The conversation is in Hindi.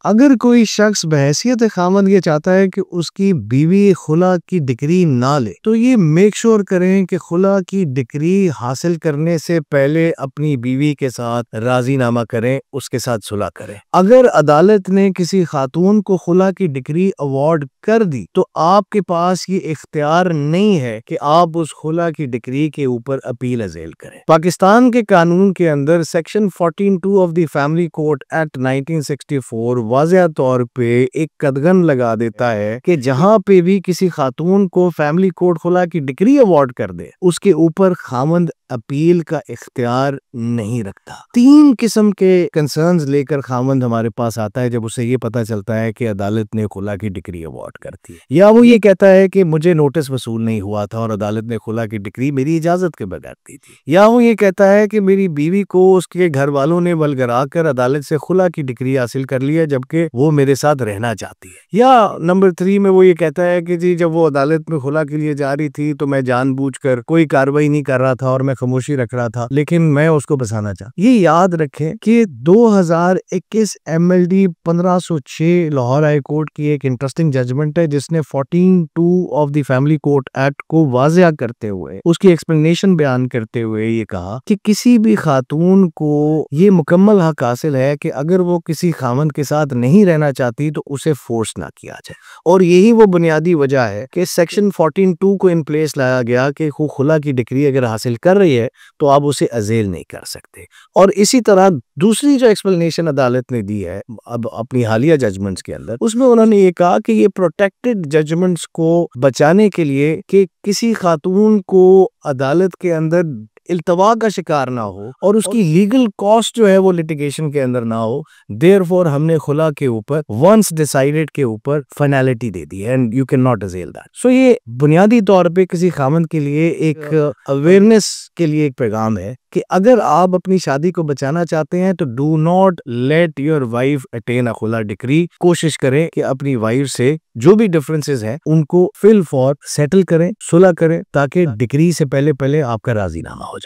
अगर कोई शख्स बहैसियत खामद ये चाहता है कि उसकी बीवी खुला की डिग्री ना ले, तो ये मेक श्योर करें कि खुला की डिग्री हासिल करने से पहले अपनी बीवी के साथ राजीनामा करें, उसके साथ सुलह करें। अगर अदालत ने किसी खातून को खुला की डिग्री अवार्ड कर दी तो आपके पास ये इख्तियार नहीं है कि आप उस खुला की डिग्री के ऊपर अपील अजेल करें। पाकिस्तान के कानून के अंदर section 14(2) of the family court act 1964 वाज़ेह तौर पे एक कदगन लगा देता है कि जहां पे भी किसी खातून को फैमिली कोर्ट खुला की डिग्री अवार्ड कर दे, उसके ऊपर खामंद अपील का इख्तियार नहीं रखता। 3 किस्म के कंसर्न्स लेकर खामंद हमारे पास आता है जब उसे ये पता चलता है कि अदालत ने खुला की डिग्री अवार्ड कर दी है। या वो ये कहता है कि मुझे नोटिस वसूल नहीं हुआ था और अदालत ने खुला की डिग्री मेरी इजाजत के बगैर दी थी। या वो ये कहता है कि मेरी बीवी को उसके घर वालों ने बलगरा कर अदालत से खुला की डिग्री हासिल कर लिया जबकि वो मेरे साथ रहना चाहती है। या नंबर 3 में वो ये कहता है कि जी जब वो अदालत में खुला के लिए जा रही थी तो मैं जानबूझकर कोई कार्रवाई नहीं कर रहा था और मैं खामोशी रख रहा था, लेकिन मैं उसको बसाना चाहता। ये याद रखें कि 2021 MLD 1506 लाहौर हाई कोर्ट की एक इंटरेस्टिंग जजमेंट है जिसने 14(2) of the family court act को वाज़ेह करते हुए उसकी एक्सप्लेनेशन बयान करते हुए ये कहा कि किसी भी खातून को ये मुकम्मल हक हासिल है कि अगर वो किसी खामन के साथ नहीं रहना चाहती तो उसे फोर्स ना किया जाए। और यही वो बुनियादी वजह है कि सेक्शन 14(2) को इन प्लेस लाया गया कि खुला की डिग्री अगर हासिल कर रही है तो आप उसे अजेल नहीं कर सकते। और इसी तरह दूसरी जो एक्सप्लेनेशन अदालत ने दी है अब अपनी हालिया जजमेंट्स के अंदर, उसमें उन्होंने ये कहा कि ये प्रोटेक्टेड जजमेंट्स को बचाने के लिए कि किसी खातून को अदालत के अंदर इल्तवा का शिकार ना हो और उसकी लीगल कॉस्ट जो है वो लिटिगेशन के अंदर ना हो, देयरफॉर हमने खुला के ऊपर वंस डिसाइडेड के ऊपर फाइनलिटी दे दी है and you can not assail that. So ये बुनियादी तौर पे किसी खामन के लिए एक अवेयरनेस के लिए एक पैगाम है कि अगर आप अपनी शादी को बचाना चाहते हैं तो do not let your wife attain अ खुला डिग्री। कोशिश करें कि अपनी वाइफ से जो भी डिफरेंसेस हैं उनको फिल फॉर सेटल करें, सुलह करें, ताकि डिग्री से पहले आपका राजीनामा हो जाए।